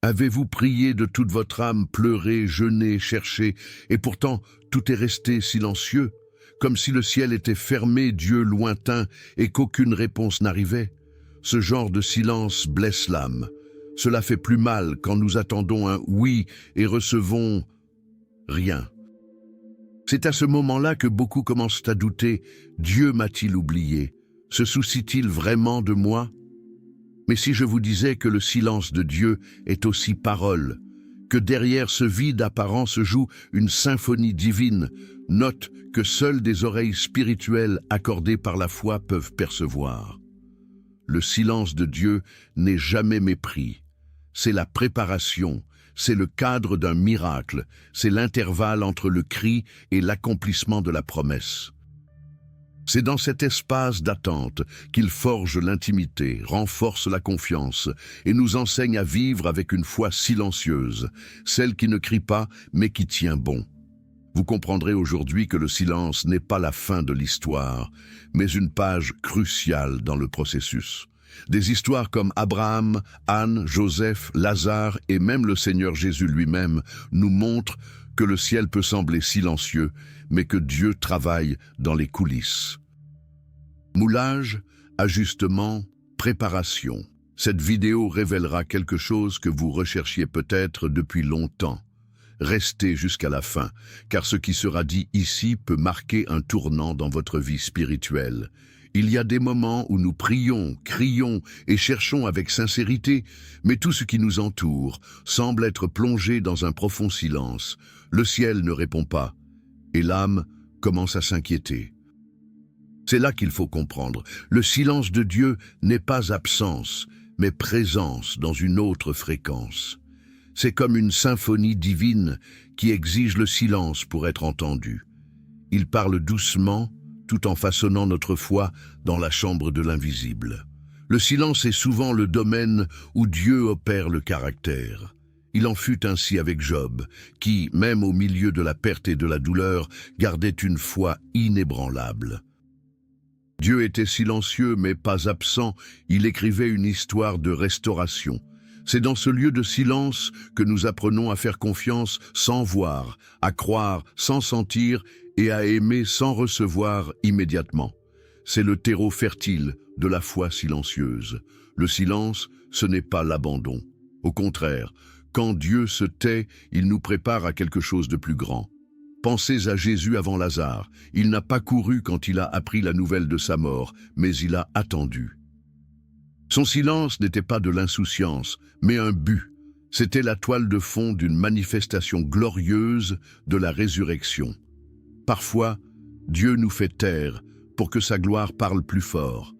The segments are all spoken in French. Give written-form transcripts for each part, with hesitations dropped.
Avez-vous prié de toute votre âme, pleuré, jeûné, cherché, et pourtant tout est resté silencieux, comme si le ciel était fermé, Dieu lointain, et qu'aucune réponse n'arrivait? Ce genre de silence blesse l'âme. Cela fait plus mal quand nous attendons un oui et recevons rien. C'est à ce moment-là que beaucoup commencent à douter. Dieu m'a-t-il oublié? Se soucie-t-il vraiment de moi? Mais si je vous disais que le silence de Dieu est aussi parole, que derrière ce vide apparent se joue une symphonie divine, note que seules des oreilles spirituelles accordées par la foi peuvent percevoir. Le silence de Dieu n'est jamais mépris. C'est la préparation, c'est le cadre d'un miracle, c'est l'intervalle entre le cri et l'accomplissement de la promesse. C'est dans cet espace d'attente qu'il forge l'intimité, renforce la confiance et nous enseigne à vivre avec une foi silencieuse, celle qui ne crie pas mais qui tient bon. Vous comprendrez aujourd'hui que le silence n'est pas la fin de l'histoire, mais une page cruciale dans le processus. Des histoires comme Abraham, Anne, Joseph, Lazare et même le Seigneur Jésus lui-même nous montrent que le ciel peut sembler silencieux, mais que Dieu travaille dans les coulisses. Moulage, ajustement, préparation. Cette vidéo révélera quelque chose que vous recherchiez peut-être depuis longtemps. Restez jusqu'à la fin, car ce qui sera dit ici peut marquer un tournant dans votre vie spirituelle. Il y a des moments où nous prions, crions et cherchons avec sincérité, mais tout ce qui nous entoure semble être plongé dans un profond silence. Le ciel ne répond pas, et l'âme commence à s'inquiéter. C'est là qu'il faut comprendre. Le silence de Dieu n'est pas absence, mais présence dans une autre fréquence. C'est comme une symphonie divine qui exige le silence pour être entendue. Il parle doucement, tout en façonnant notre foi dans la chambre de l'invisible. Le silence est souvent le domaine où Dieu opère le caractère. Il en fut ainsi avec Job, qui, même au milieu de la perte et de la douleur, gardait une foi inébranlable. Dieu était silencieux mais pas absent, il écrivait une histoire de restauration. C'est dans ce lieu de silence que nous apprenons à faire confiance sans voir, à croire sans sentir et à aimer sans recevoir immédiatement. C'est le terreau fertile de la foi silencieuse. Le silence, ce n'est pas l'abandon. Au contraire, quand Dieu se tait, il nous prépare à quelque chose de plus grand. Pensez à Jésus avant Lazare. Il n'a pas couru quand il a appris la nouvelle de sa mort, mais il a attendu. Son silence n'était pas de l'insouciance, mais un but. C'était la toile de fond d'une manifestation glorieuse de la résurrection. Parfois, Dieu nous fait taire pour que sa gloire parle plus fort.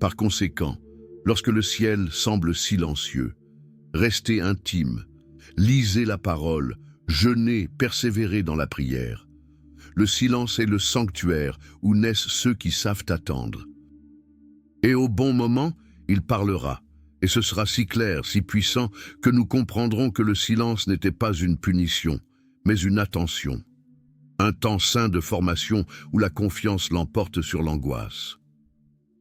Par conséquent, lorsque le ciel semble silencieux, restez intime, lisez la parole, jeûnez, persévérez dans la prière. Le silence est le sanctuaire où naissent ceux qui savent attendre. Et au bon moment, il parlera, et ce sera si clair, si puissant, que nous comprendrons que le silence n'était pas une punition, mais une attention. Un temps sain de formation où la confiance l'emporte sur l'angoisse.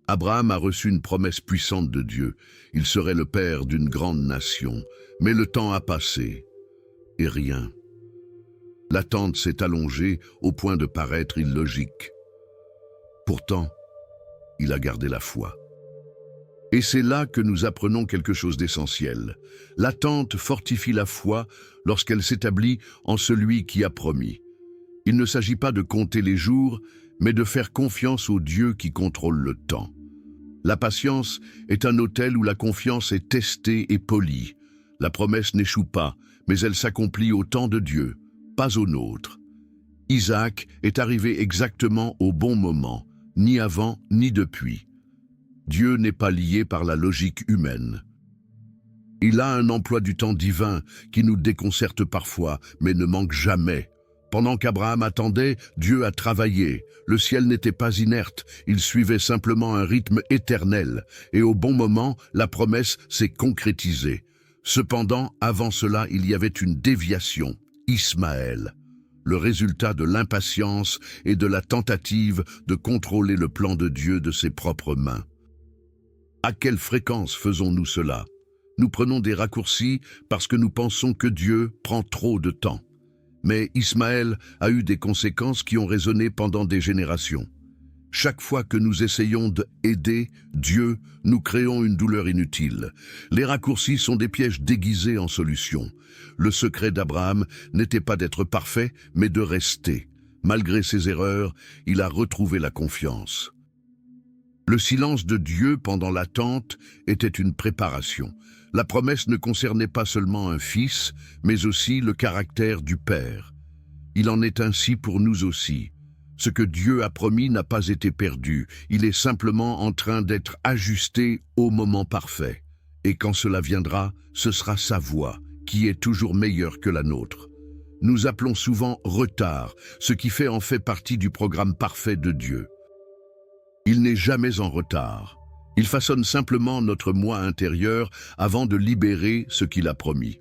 Abraham a reçu une promesse puissante de Dieu. Il serait le père d'une grande nation. Mais le temps a passé, et rien. L'attente s'est allongée au point de paraître illogique. Pourtant, il a gardé la foi. Et c'est là que nous apprenons quelque chose d'essentiel. L'attente fortifie la foi lorsqu'elle s'établit en celui qui a promis. Il ne s'agit pas de compter les jours, mais de faire confiance au Dieu qui contrôle le temps. La patience est un autel où la confiance est testée et polie. La promesse n'échoue pas, mais elle s'accomplit au temps de Dieu, pas au nôtre. Isaac est arrivé exactement au bon moment, ni avant ni depuis. Dieu n'est pas lié par la logique humaine. Il a un emploi du temps divin qui nous déconcerte parfois, mais ne manque jamais. Pendant qu'Abraham attendait, Dieu a travaillé. Le ciel n'était pas inerte, il suivait simplement un rythme éternel. Et au bon moment, la promesse s'est concrétisée. Cependant, avant cela, il y avait une déviation, Ismaël. Le résultat de l'impatience et de la tentative de contrôler le plan de Dieu de ses propres mains. À quelle fréquence faisons-nous cela? Nous prenons des raccourcis parce que nous pensons que Dieu prend trop de temps. Mais Ismaël a eu des conséquences qui ont résonné pendant des générations. Chaque fois que nous essayons d'aider Dieu, nous créons une douleur inutile. Les raccourcis sont des pièges déguisés en solutions. Le secret d'Abraham n'était pas d'être parfait, mais de rester. Malgré ses erreurs, il a retrouvé la confiance. Le silence de Dieu pendant l'attente était une préparation. La promesse ne concernait pas seulement un fils, mais aussi le caractère du Père. Il en est ainsi pour nous aussi. Ce que Dieu a promis n'a pas été perdu, il est simplement en train d'être ajusté au moment parfait. Et quand cela viendra, ce sera sa voie, qui est toujours meilleure que la nôtre. Nous appelons souvent retard, ce qui fait en fait partie du programme parfait de Dieu. Il n'est jamais en retard. Il façonne simplement notre moi intérieur avant de libérer ce qu'il a promis.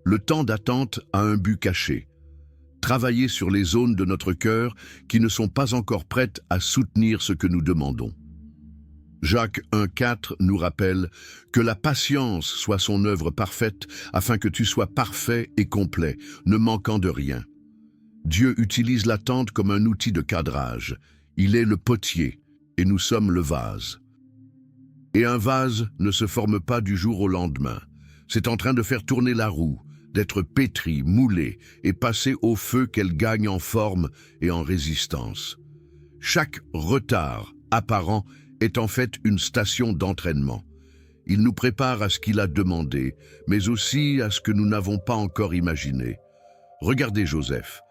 Le temps d'attente a un but caché. Travailler sur les zones de notre cœur qui ne sont pas encore prêtes à soutenir ce que nous demandons. Jacques 1,4 nous rappelle que la patience soit son œuvre parfaite afin que tu sois parfait et complet, ne manquant de rien. Dieu utilise l'attente comme un outil de cadrage. Il est le potier et nous sommes le vase. Et un vase ne se forme pas du jour au lendemain. C'est en train de faire tourner la roue, d'être pétrie, moulée et passer au feu qu'elle gagne en forme et en résistance. Chaque retard apparent est en fait une station d'entraînement. Il nous prépare à ce qu'il a demandé, mais aussi à ce que nous n'avons pas encore imaginé. Regardez Joseph.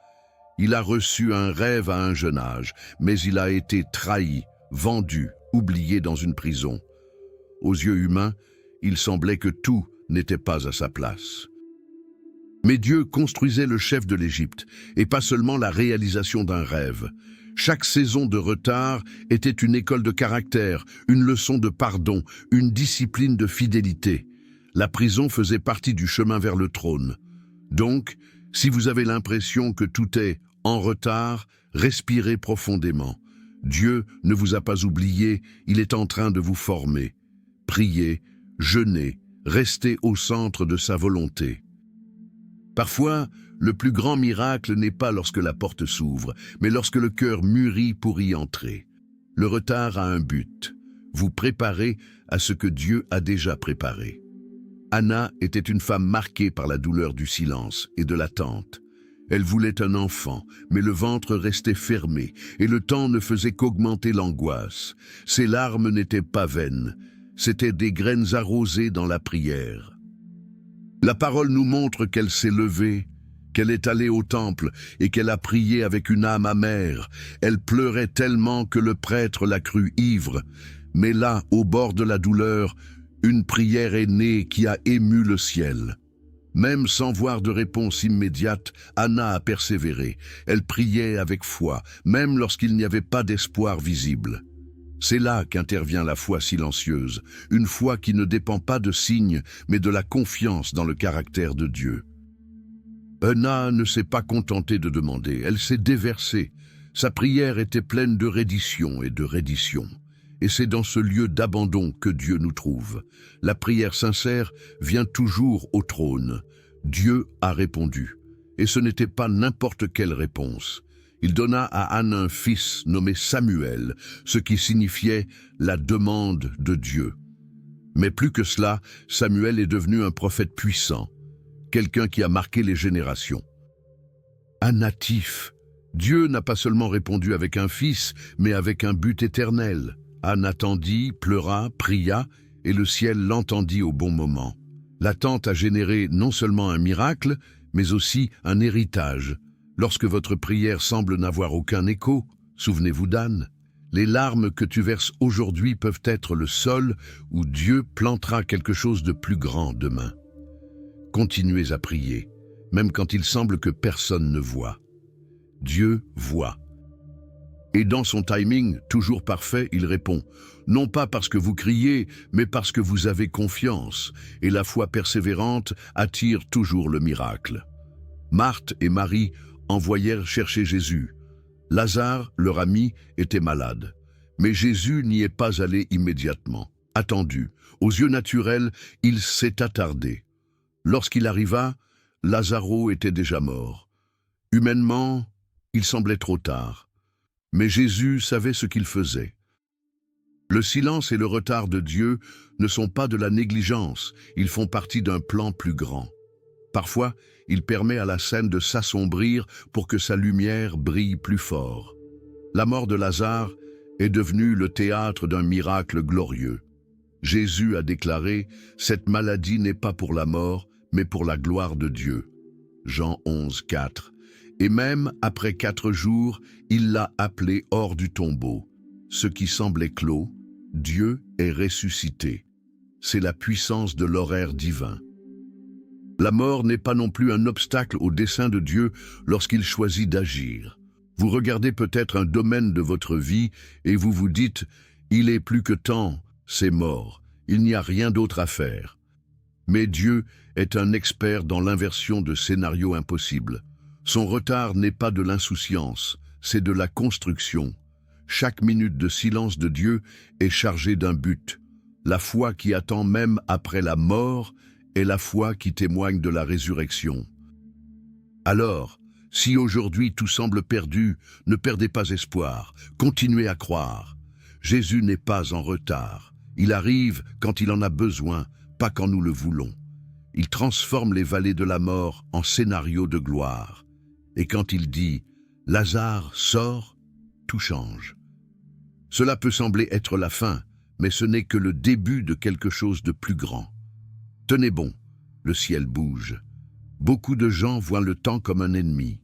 Il a reçu un rêve à un jeune âge, mais il a été trahi, vendu, oublié dans une prison. Aux yeux humains, il semblait que tout n'était pas à sa place. Mais Dieu construisait le chef de l'Égypte, et pas seulement la réalisation d'un rêve. Chaque saison de retard était une école de caractère, une leçon de pardon, une discipline de fidélité. La prison faisait partie du chemin vers le trône. Donc, si vous avez l'impression que tout est en retard, respirez profondément. Dieu ne vous a pas oublié, il est en train de vous former. Priez, jeûnez, restez au centre de sa volonté. Parfois, le plus grand miracle n'est pas lorsque la porte s'ouvre, mais lorsque le cœur mûrit pour y entrer. Le retard a un but, vous préparer à ce que Dieu a déjà préparé. Anna était une femme marquée par la douleur du silence et de l'attente. Elle voulait un enfant, mais le ventre restait fermé et le temps ne faisait qu'augmenter l'angoisse. Ses larmes n'étaient pas vaines, c'étaient des graines arrosées dans la prière. La parole nous montre qu'elle s'est levée, qu'elle est allée au temple et qu'elle a prié avec une âme amère. Elle pleurait tellement que le prêtre l'a crue ivre. Mais là, au bord de la douleur, une prière est née qui a ému le ciel. Même sans voir de réponse immédiate, Anna a persévéré. Elle priait avec foi, même lorsqu'il n'y avait pas d'espoir visible. C'est là qu'intervient la foi silencieuse, une foi qui ne dépend pas de signes, mais de la confiance dans le caractère de Dieu. Anna ne s'est pas contentée de demander, elle s'est déversée. Sa prière était pleine de reddition et de reddition. Et c'est dans ce lieu d'abandon que Dieu nous trouve. La prière sincère vient toujours au trône. Dieu a répondu. Et ce n'était pas n'importe quelle réponse. Il donna à Anna un fils nommé Samuel, ce qui signifiait la demande de Dieu. Mais plus que cela, Samuel est devenu un prophète puissant, quelqu'un qui a marqué les générations. Un natif. Dieu n'a pas seulement répondu avec un fils, mais avec un but éternel. Anne attendit, pleura, pria, et le ciel l'entendit au bon moment. L'attente a généré non seulement un miracle, mais aussi un héritage. Lorsque votre prière semble n'avoir aucun écho, souvenez-vous d'Anne. Les larmes que tu verses aujourd'hui peuvent être le sol où Dieu plantera quelque chose de plus grand demain. Continuez à prier, même quand il semble que personne ne voit. Dieu voit. Et dans son timing, toujours parfait, il répond, non pas parce que vous criez, mais parce que vous avez confiance, et la foi persévérante attire toujours le miracle. Marthe et Marie envoyèrent chercher Jésus. Lazare, leur ami, était malade, mais Jésus n'y est pas allé immédiatement. attendu. Aux yeux naturels, il s'est attardé. Lorsqu'il arriva, Lazaro était déjà mort. Humainement, il semblait trop tard. Mais Jésus savait ce qu'il faisait. Le silence et le retard de Dieu ne sont pas de la négligence, ils font partie d'un plan plus grand. Parfois, il permet à la scène de s'assombrir pour que sa lumière brille plus fort. La mort de Lazare est devenue le théâtre d'un miracle glorieux. Jésus a déclaré « Cette maladie n'est pas pour la mort, mais pour la gloire de Dieu ». Jean 11, 4. Et même après 4 jours, il l'a appelé hors du tombeau. Ce qui semblait clos, Dieu est ressuscité. C'est la puissance de l'horaire divin. La mort n'est pas non plus un obstacle au dessein de Dieu lorsqu'il choisit d'agir. Vous regardez peut-être un domaine de votre vie et vous vous dites « Il est plus que temps, c'est mort, il n'y a rien d'autre à faire ». Mais Dieu est un expert dans l'inversion de scénarios impossibles. Son retard n'est pas de l'insouciance, c'est de la construction. Chaque minute de silence de Dieu est chargée d'un but. La foi qui attend même après la mort est la foi qui témoigne de la résurrection. Alors, si aujourd'hui tout semble perdu, ne perdez pas espoir, continuez à croire. Jésus n'est pas en retard. Il arrive quand il en a besoin, pas quand nous le voulons. Il transforme les vallées de la mort en scénarios de gloire. Et quand il dit « Lazare, sors », tout change. Cela peut sembler être la fin, mais ce n'est que le début de quelque chose de plus grand. Tenez bon, le ciel bouge. Beaucoup de gens voient le temps comme un ennemi.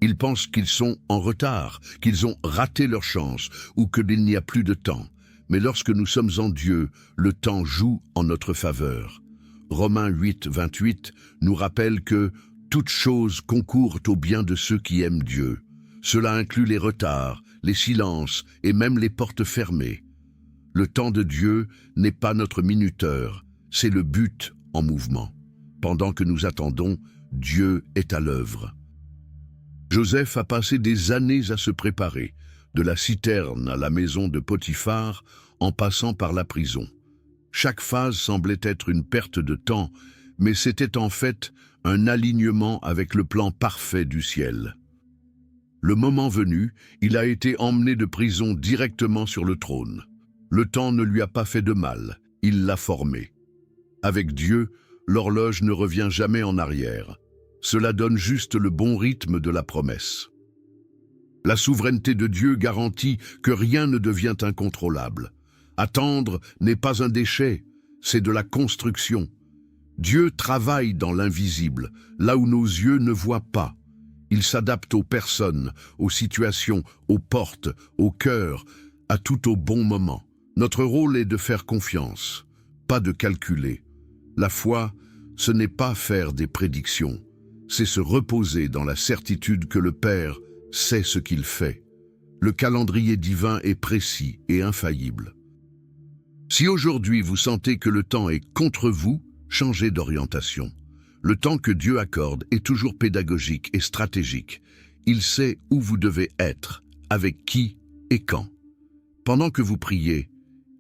Ils pensent qu'ils sont en retard, qu'ils ont raté leur chance ou qu'il n'y a plus de temps. Mais lorsque nous sommes en Dieu, le temps joue en notre faveur. Romains 8, 28 nous rappelle que « toutes choses concourent au bien de ceux qui aiment Dieu ». Cela inclut les retards, les silences et même les portes fermées. Le temps de Dieu n'est pas notre minuteur, c'est le but en mouvement. Pendant que nous attendons, Dieu est à l'œuvre. Joseph a passé des années à se préparer, de la citerne à la maison de Potiphar, en passant par la prison. Chaque phase semblait être une perte de temps, mais c'était en fait un alignement avec le plan parfait du ciel. Le moment venu, il a été emmené de prison directement sur le trône. Le temps ne lui a pas fait de mal, il l'a formé. Avec Dieu, l'horloge ne revient jamais en arrière. Cela donne juste le bon rythme de la promesse. La souveraineté de Dieu garantit que rien ne devient incontrôlable. Attendre n'est pas un déchet, c'est de la construction. Dieu travaille dans l'invisible, là où nos yeux ne voient pas. Il s'adapte aux personnes, aux situations, aux portes, au cœur, à tout au bon moment. Notre rôle est de faire confiance, pas de calculer. La foi, ce n'est pas faire des prédictions, c'est se reposer dans la certitude que le Père sait ce qu'il fait. Le calendrier divin est précis et infaillible. Si aujourd'hui vous sentez que le temps est contre vous, changez d'orientation. Le temps que Dieu accorde est toujours pédagogique et stratégique. Il sait où vous devez être, avec qui et quand. Pendant que vous priez,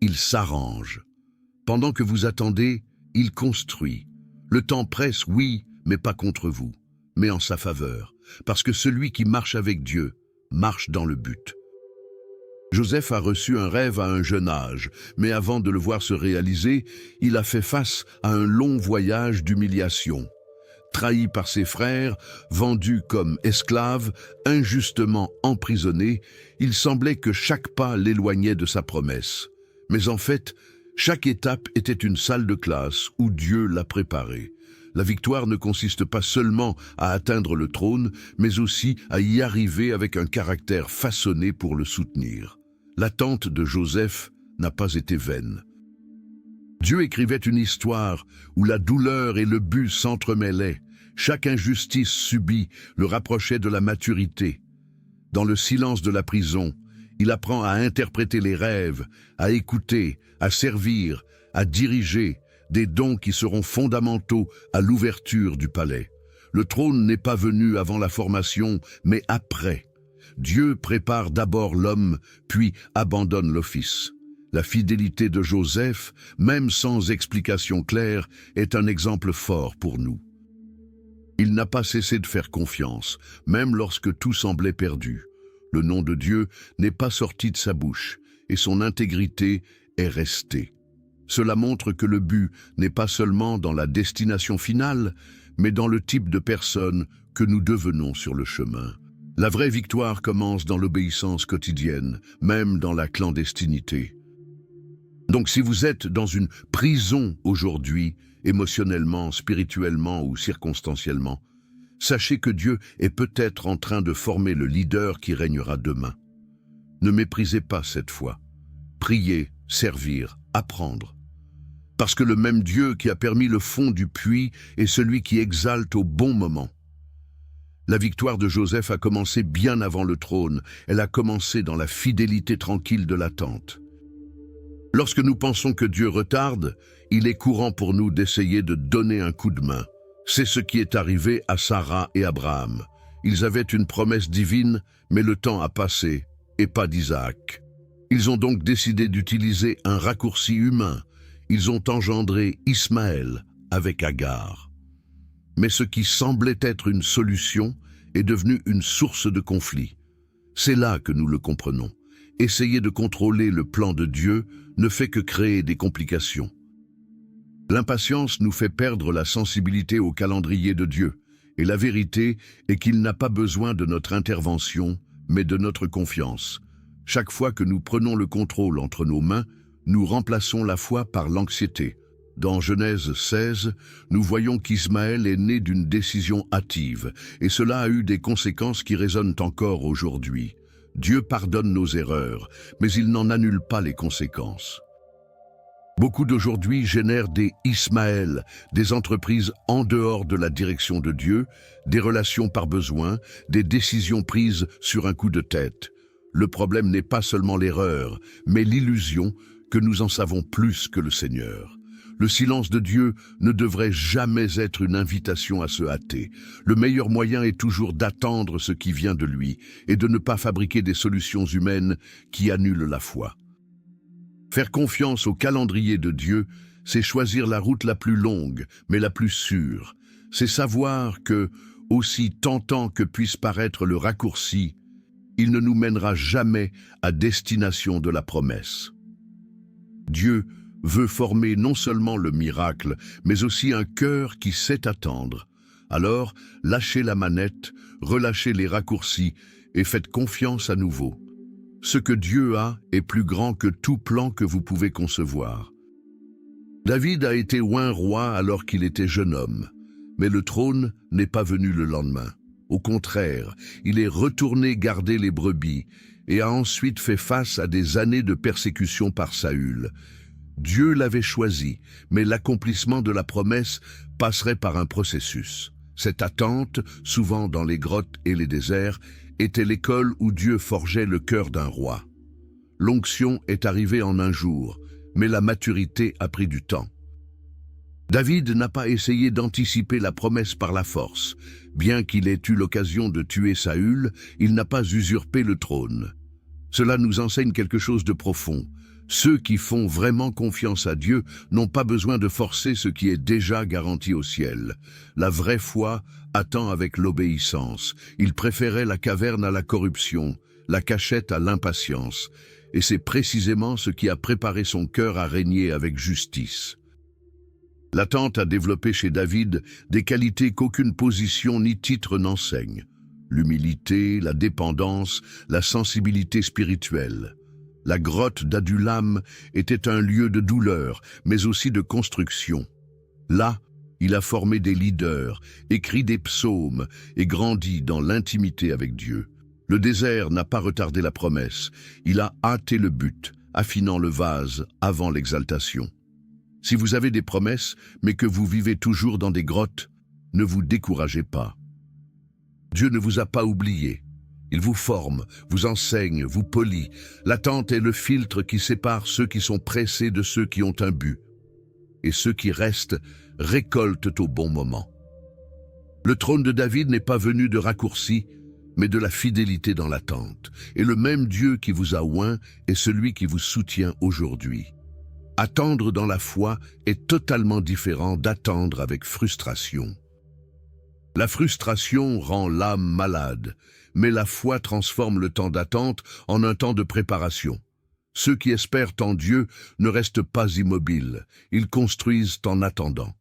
il s'arrange. Pendant que vous attendez, il construit. Le temps presse, oui, mais pas contre vous, mais en sa faveur. Parce que celui qui marche avec Dieu marche dans le but. Joseph a reçu un rêve à un jeune âge, mais avant de le voir se réaliser, il a fait face à un long voyage d'humiliation. Trahi par ses frères, vendu comme esclave, injustement emprisonné, il semblait que chaque pas l'éloignait de sa promesse. Mais en fait, chaque étape était une salle de classe où Dieu l'a préparée. La victoire ne consiste pas seulement à atteindre le trône, mais aussi à y arriver avec un caractère façonné pour le soutenir. L'attente de Joseph n'a pas été vaine. Dieu écrivait une histoire où la douleur et le but s'entremêlaient. Chaque injustice subie le rapprochait de la maturité. Dans le silence de la prison, il apprend à interpréter les rêves, à écouter, à servir, à diriger, des dons qui seront fondamentaux à l'ouverture du palais. Le trône n'est pas venu avant la formation, mais après. Dieu prépare d'abord l'homme, puis abandonne l'office. La fidélité de Joseph, même sans explication claire, est un exemple fort pour nous. Il n'a pas cessé de faire confiance, même lorsque tout semblait perdu. Le nom de Dieu n'est pas sorti de sa bouche, et son intégrité est restée. Cela montre que le but n'est pas seulement dans la destination finale, mais dans le type de personne que nous devenons sur le chemin. La vraie victoire commence dans l'obéissance quotidienne, même dans la clandestinité. Donc si vous êtes dans une prison aujourd'hui, émotionnellement, spirituellement ou circonstanciellement, sachez que Dieu est peut-être en train de former le leader qui régnera demain. Ne méprisez pas cette foi. Priez, servir, apprendre. Parce que le même Dieu qui a permis le fond du puits est celui qui exalte au bon moment. La victoire de Joseph a commencé bien avant le trône. Elle a commencé dans la fidélité tranquille de l'attente. Lorsque nous pensons que Dieu retarde, il est courant pour nous d'essayer de donner un coup de main. C'est ce qui est arrivé à Sarah et Abraham. Ils avaient une promesse divine, mais le temps a passé, et pas d'Isaac. Ils ont donc décidé d'utiliser un raccourci humain. Ils ont engendré Ismaël avec Agar. Mais ce qui semblait être une solution est devenu une source de conflit. C'est là que nous le comprenons. Essayer de contrôler le plan de Dieu ne fait que créer des complications. L'impatience nous fait perdre la sensibilité au calendrier de Dieu, et la vérité est qu'il n'a pas besoin de notre intervention, mais de notre confiance. Chaque fois que nous prenons le contrôle entre nos mains, nous remplaçons la foi par l'anxiété. Dans Genèse 16, nous voyons qu'Ismaël est né d'une décision hâtive, et cela a eu des conséquences qui résonnent encore aujourd'hui. Dieu pardonne nos erreurs, mais il n'en annule pas les conséquences. Beaucoup d'aujourd'hui génèrent des Ismaël, des entreprises en dehors de la direction de Dieu, des relations par besoin, des décisions prises sur un coup de tête. Le problème n'est pas seulement l'erreur, mais l'illusion que nous en savons plus que le Seigneur. Le silence de Dieu ne devrait jamais être une invitation à se hâter. Le meilleur moyen est toujours d'attendre ce qui vient de lui et de ne pas fabriquer des solutions humaines qui annulent la foi. Faire confiance au calendrier de Dieu, c'est choisir la route la plus longue, mais la plus sûre. C'est savoir que, aussi tentant que puisse paraître le raccourci, il ne nous mènera jamais à destination de la promesse. Dieu veut former non seulement le miracle, mais aussi un cœur qui sait attendre. Alors, lâchez la manette, relâchez les raccourcis et faites confiance à nouveau. Ce que Dieu a est plus grand que tout plan que vous pouvez concevoir. David a été oint roi alors qu'il était jeune homme, mais le trône n'est pas venu le lendemain. Au contraire, il est retourné garder les brebis et a ensuite fait face à des années de persécution par Saül. Dieu l'avait choisi, mais l'accomplissement de la promesse passerait par un processus. Cette attente, souvent dans les grottes et les déserts, était l'école où Dieu forgeait le cœur d'un roi. L'onction est arrivée en un jour, mais la maturité a pris du temps. David n'a pas essayé d'anticiper la promesse par la force. Bien qu'il ait eu l'occasion de tuer Saül, il n'a pas usurpé le trône. Cela nous enseigne quelque chose de profond. Ceux qui font vraiment confiance à Dieu n'ont pas besoin de forcer ce qui est déjà garanti au ciel. La vraie foi attend avec l'obéissance. Il préférait la caverne à la corruption, la cachette à l'impatience. Et c'est précisément ce qui a préparé son cœur à régner avec justice. L'attente a développé chez David des qualités qu'aucune position ni titre n'enseigne. L'humilité, la dépendance, la sensibilité spirituelle. La grotte d'Adullam était un lieu de douleur, mais aussi de construction. Là, il a formé des leaders, écrit des psaumes et grandi dans l'intimité avec Dieu. Le désert n'a pas retardé la promesse, il a hâté le but, affinant le vase avant l'exaltation. Si vous avez des promesses, mais que vous vivez toujours dans des grottes, ne vous découragez pas. Dieu ne vous a pas oublié. Il vous forme, vous enseigne, vous polit. L'attente est le filtre qui sépare ceux qui sont pressés de ceux qui ont un but. Et ceux qui restent récoltent au bon moment. Le trône de David n'est pas venu de raccourcis, mais de la fidélité dans l'attente. Et le même Dieu qui vous a oint est celui qui vous soutient aujourd'hui. Attendre dans la foi est totalement différent d'attendre avec frustration. La frustration rend l'âme malade, mais la foi transforme le temps d'attente en un temps de préparation. Ceux qui espèrent en Dieu ne restent pas immobiles, ils construisent en attendant.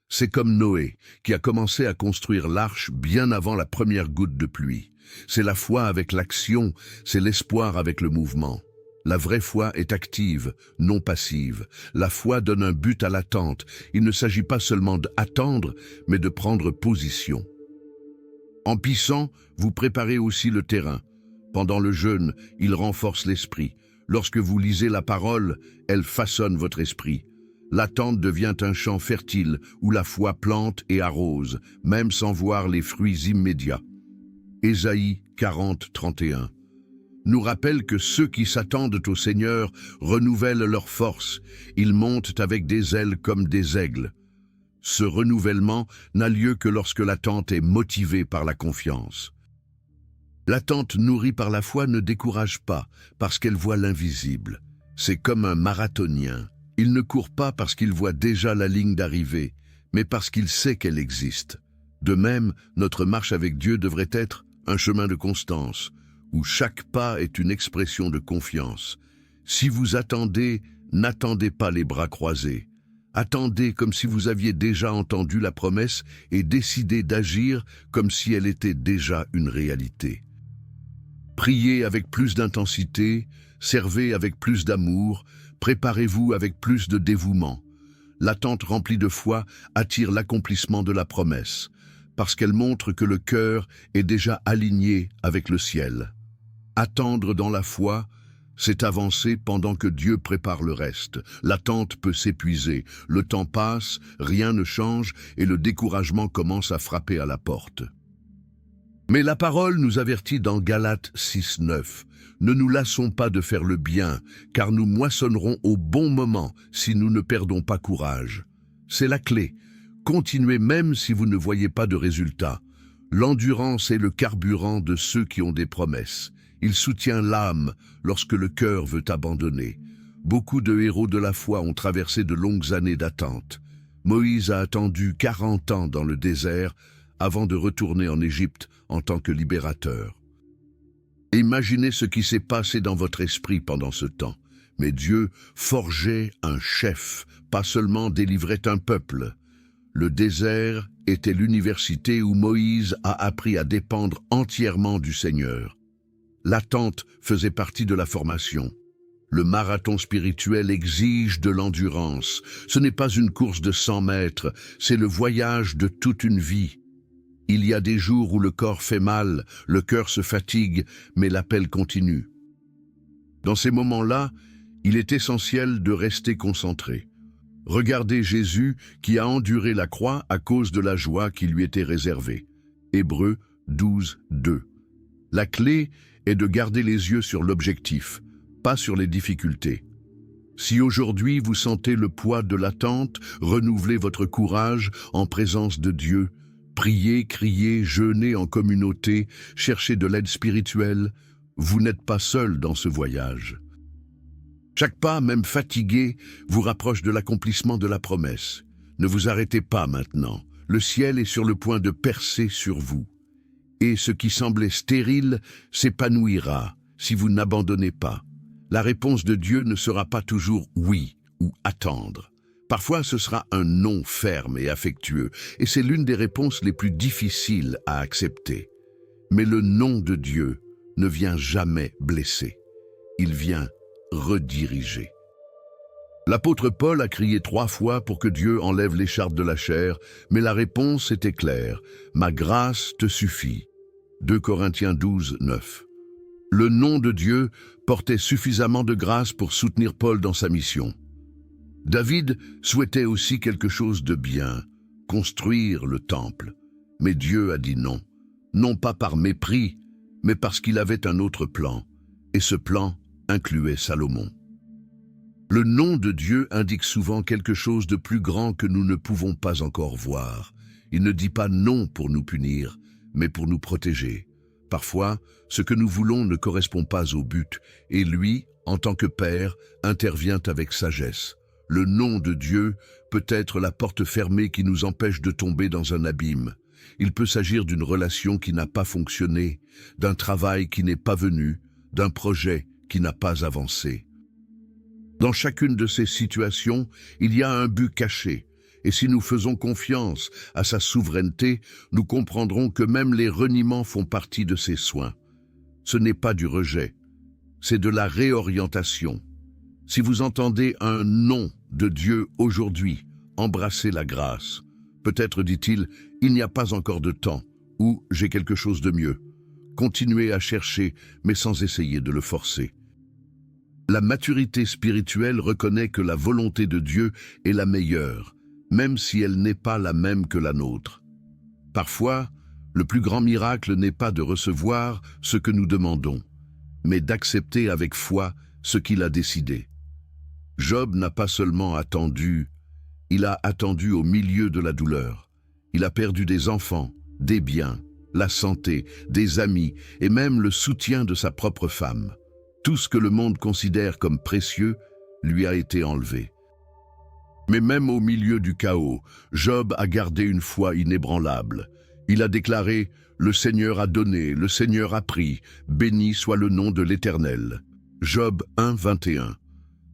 C'est comme Noé, qui a commencé à construire l'arche bien avant la première goutte de pluie. C'est la foi avec l'action, c'est l'espoir avec le mouvement. La vraie foi est active, non passive. La foi donne un but à l'attente. Il ne s'agit pas seulement d'attendre, mais de prendre position. En pissant, vous préparez aussi le terrain. Pendant le jeûne, il renforce l'esprit. Lorsque vous lisez la parole, elle façonne votre esprit. L'attente devient un champ fertile où la foi plante et arrose, même sans voir les fruits immédiats. Ésaïe 40, 31 nous rappelle que ceux qui s'attendent au Seigneur renouvellent leurs forces. Ils montent avec des ailes comme des aigles. Ce renouvellement n'a lieu que lorsque l'attente est motivée par la confiance. L'attente nourrie par la foi ne décourage pas parce qu'elle voit l'invisible. C'est comme un marathonien. Il ne court pas parce qu'il voit déjà la ligne d'arrivée, mais parce qu'il sait qu'elle existe. De même, notre marche avec Dieu devrait être un chemin de constance, où chaque pas est une expression de confiance. Si vous attendez, n'attendez pas les bras croisés. Attendez comme si vous aviez déjà entendu la promesse et décidez d'agir comme si elle était déjà une réalité. Priez avec plus d'intensité, servez avec plus d'amour, préparez-vous avec plus de dévouement. L'attente remplie de foi attire l'accomplissement de la promesse, parce qu'elle montre que le cœur est déjà aligné avec le ciel. Attendre dans la foi, c'est avancer pendant que Dieu prépare le reste. L'attente peut s'épuiser, le temps passe, rien ne change et le découragement commence à frapper à la porte. Mais la parole nous avertit dans Galates 6, 9. Ne nous lassons pas de faire le bien, car nous moissonnerons au bon moment si nous ne perdons pas courage. C'est la clé. Continuez même si vous ne voyez pas de résultat. L'endurance est le carburant de ceux qui ont des promesses. Il soutient l'âme lorsque le cœur veut abandonner. Beaucoup de héros de la foi ont traversé de longues années d'attente. Moïse a attendu 40 ans dans le désert avant de retourner en Égypte en tant que libérateur. Imaginez ce qui s'est passé dans votre esprit pendant ce temps. Mais Dieu forgeait un chef, pas seulement délivrait un peuple. Le désert était l'université où Moïse a appris à dépendre entièrement du Seigneur. L'attente faisait partie de la formation. Le marathon spirituel exige de l'endurance. Ce n'est pas une course de 100 mètres, c'est le voyage de toute une vie. Il y a des jours où le corps fait mal, le cœur se fatigue, mais l'appel continue. Dans ces moments-là, il est essentiel de rester concentré. Regardez Jésus qui a enduré la croix à cause de la joie qui lui était réservée. Hébreux 12, 2. La clé est de garder les yeux sur l'objectif, pas sur les difficultés. Si aujourd'hui vous sentez le poids de l'attente, renouvelez votre courage en présence de Dieu. Priez, criez, jeûnez en communauté, cherchez de l'aide spirituelle. Vous n'êtes pas seul dans ce voyage. Chaque pas, même fatigué, vous rapproche de l'accomplissement de la promesse. Ne vous arrêtez pas maintenant. Le ciel est sur le point de percer sur vous. Et ce qui semblait stérile s'épanouira si vous n'abandonnez pas. La réponse de Dieu ne sera pas toujours oui ou attendre. Parfois, ce sera un non ferme et affectueux, et c'est l'une des réponses les plus difficiles à accepter. Mais le non de Dieu ne vient jamais blesser. Il vient rediriger. L'apôtre Paul a crié 3 fois pour que Dieu enlève l'écharpe de la chair, mais la réponse était claire. « Ma grâce te suffit ». 2 Corinthiens 12, 9. Le nom de Dieu portait suffisamment de grâce pour soutenir Paul dans sa mission. David souhaitait aussi quelque chose de bien, construire le temple. Mais Dieu a dit non, non pas par mépris, mais parce qu'il avait un autre plan, et ce plan incluait Salomon. Le nom de Dieu indique souvent quelque chose de plus grand que nous ne pouvons pas encore voir. Il ne dit pas non pour nous punir, mais pour nous protéger. Parfois, ce que nous voulons ne correspond pas au but, et lui, en tant que Père, intervient avec sagesse. Le nom de Dieu peut être la porte fermée qui nous empêche de tomber dans un abîme. Il peut s'agir d'une relation qui n'a pas fonctionné, d'un travail qui n'est pas venu, d'un projet qui n'a pas avancé. Dans chacune de ces situations, il y a un but caché, et si nous faisons confiance à sa souveraineté, nous comprendrons que même les reniements font partie de ses soins. Ce n'est pas du rejet, c'est de la réorientation. Si vous entendez un non de Dieu aujourd'hui, embrassez la grâce. Peut-être dit-il, il n'y a pas encore de temps, ou j'ai quelque chose de mieux. Continuez à chercher, mais sans essayer de le forcer. La maturité spirituelle reconnaît que la volonté de Dieu est la meilleure, même si elle n'est pas la même que la nôtre. Parfois, le plus grand miracle n'est pas de recevoir ce que nous demandons, mais d'accepter avec foi ce qu'il a décidé. Job n'a pas seulement attendu, il a attendu au milieu de la douleur. Il a perdu des enfants, des biens, la santé, des amis et même le soutien de sa propre femme. Tout ce que le monde considère comme précieux lui a été enlevé. Mais même au milieu du chaos, Job a gardé une foi inébranlable. Il a déclaré « Le Seigneur a donné, le Seigneur a pris, béni soit le nom de l'Éternel ». Job 1, 21.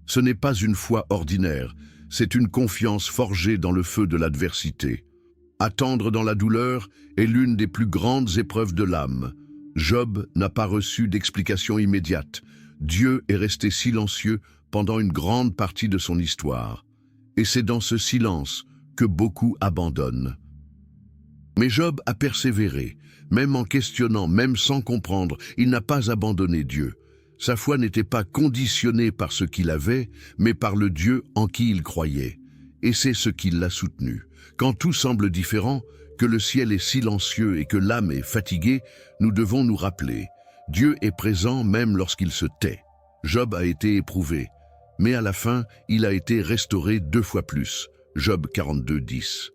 Ce n'est pas une foi ordinaire, c'est une confiance forgée dans le feu de l'adversité. Attendre dans la douleur est l'une des plus grandes épreuves de l'âme. Job n'a pas reçu d'explication immédiate. Dieu est resté silencieux pendant une grande partie de son histoire. Et c'est dans ce silence que beaucoup abandonnent. Mais Job a persévéré, même en questionnant, même sans comprendre, il n'a pas abandonné Dieu. Sa foi n'était pas conditionnée par ce qu'il avait, mais par le Dieu en qui il croyait. Et c'est ce qui l'a soutenu. Quand tout semble différent, que le ciel est silencieux et que l'âme est fatiguée, nous devons nous rappeler. Dieu est présent même lorsqu'il se tait. Job a été éprouvé, mais à la fin, il a été restauré 2 fois plus. Job 42, 10.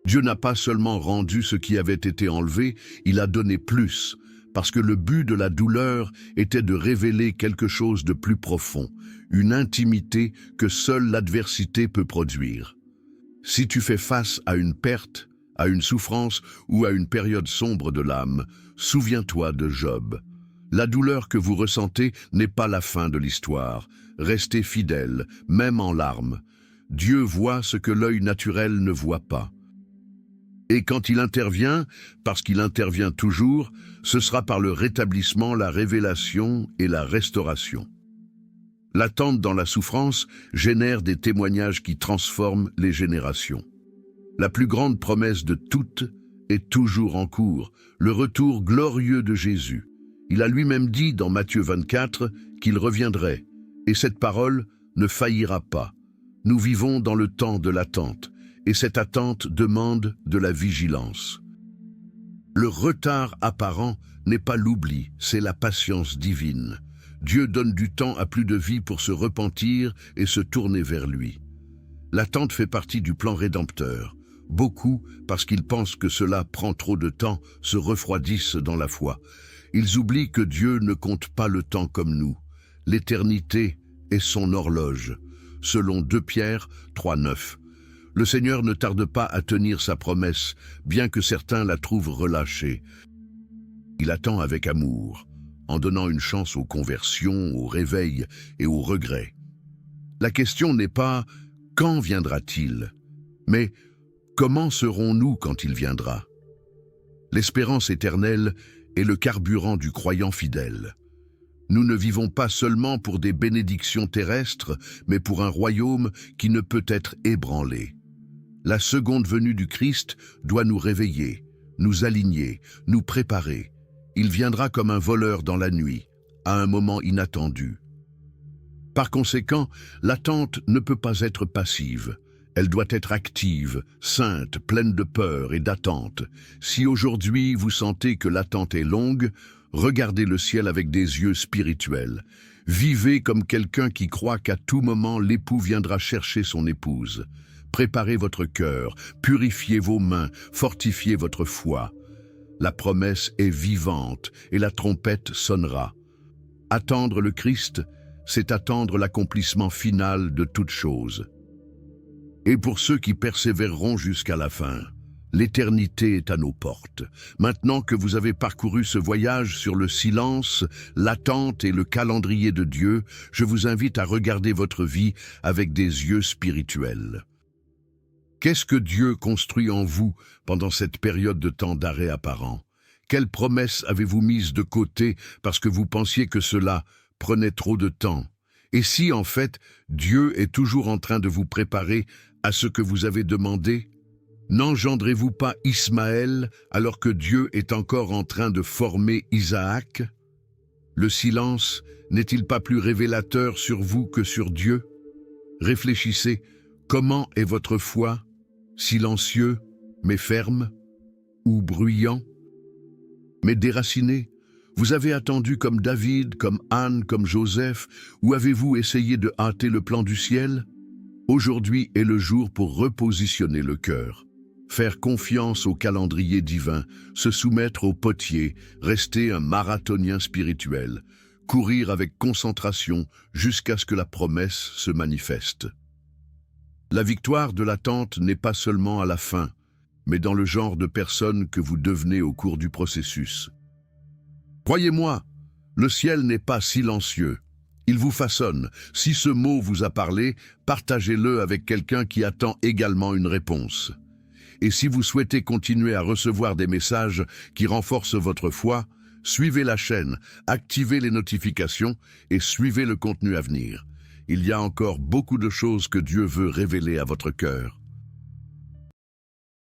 Dieu n'a pas seulement rendu ce qui avait été enlevé, il a donné plus, parce que le but de la douleur était de révéler quelque chose de plus profond, une intimité que seule l'adversité peut produire. Si tu fais face à une perte, à une souffrance ou à une période sombre de l'âme, souviens-toi de Job. La douleur que vous ressentez n'est pas la fin de l'histoire. Restez fidèles, même en larmes. Dieu voit ce que l'œil naturel ne voit pas. Et quand il intervient, parce qu'il intervient toujours, ce sera par le rétablissement, la révélation et la restauration. L'attente dans la souffrance génère des témoignages qui transforment les générations. La plus grande promesse de toutes est toujours en cours, le retour glorieux de Jésus. Il a lui-même dit dans Matthieu 24 qu'il reviendrait, et cette parole ne faillira pas. Nous vivons dans le temps de l'attente, et cette attente demande de la vigilance. Le retard apparent n'est pas l'oubli, c'est la patience divine. Dieu donne du temps à plus de vie pour se repentir et se tourner vers lui. L'attente fait partie du plan rédempteur. Beaucoup, parce qu'ils pensent que cela prend trop de temps, se refroidissent dans la foi. Ils oublient que Dieu ne compte pas le temps comme nous. L'éternité est son horloge. Selon 2 Pierre 3, 9. Le Seigneur ne tarde pas à tenir sa promesse, bien que certains la trouvent relâchée. Il attend avec amour, en donnant une chance aux conversions, au réveil et au regret. La question n'est pas « quand viendra-t-il ?» mais « comment serons-nous quand il viendra ?» L'espérance éternelle est le carburant du croyant fidèle. Nous ne vivons pas seulement pour des bénédictions terrestres, mais pour un royaume qui ne peut être ébranlé. La seconde venue du Christ doit nous réveiller, nous aligner, nous préparer. Il viendra comme un voleur dans la nuit, à un moment inattendu. Par conséquent, l'attente ne peut pas être passive. Elle doit être active, sainte, pleine de peur et d'attente. Si aujourd'hui vous sentez que l'attente est longue, regardez le ciel avec des yeux spirituels. Vivez comme quelqu'un qui croit qu'à tout moment l'époux viendra chercher son épouse. Préparez votre cœur, purifiez vos mains, fortifiez votre foi. La promesse est vivante et la trompette sonnera. Attendre le Christ, c'est attendre l'accomplissement final de toutes choses. Et pour ceux qui persévéreront jusqu'à la fin, l'éternité est à nos portes. Maintenant que vous avez parcouru ce voyage sur le silence, l'attente et le calendrier de Dieu, je vous invite à regarder votre vie avec des yeux spirituels. Qu'est-ce que Dieu construit en vous pendant cette période de temps d'arrêt apparent? Quelles promesses avez-vous mises de côté parce que vous pensiez que cela prenait trop de temps? Et si, en fait, Dieu est toujours en train de vous préparer à ce que vous avez demandé? N'engendrez-vous pas Ismaël alors que Dieu est encore en train de former Isaac? Le silence n'est-il pas plus révélateur sur vous que sur Dieu? Réfléchissez, comment est votre foi? Silencieux, mais ferme? Ou bruyant? Mais déraciné? Vous avez attendu comme David, comme Anne, comme Joseph, ou avez-vous essayé de hâter le plan du ciel? Aujourd'hui est le jour pour repositionner le cœur. Faire confiance au calendrier divin, se soumettre au potier, rester un marathonien spirituel, courir avec concentration jusqu'à ce que la promesse se manifeste. La victoire de l'attente n'est pas seulement à la fin, mais dans le genre de personne que vous devenez au cours du processus. Croyez-moi, le ciel n'est pas silencieux. Il vous façonne. Si ce mot vous a parlé, partagez-le avec quelqu'un qui attend également une réponse. Et si vous souhaitez continuer à recevoir des messages qui renforcent votre foi, suivez la chaîne, activez les notifications et suivez le contenu à venir. Il y a encore beaucoup de choses que Dieu veut révéler à votre cœur.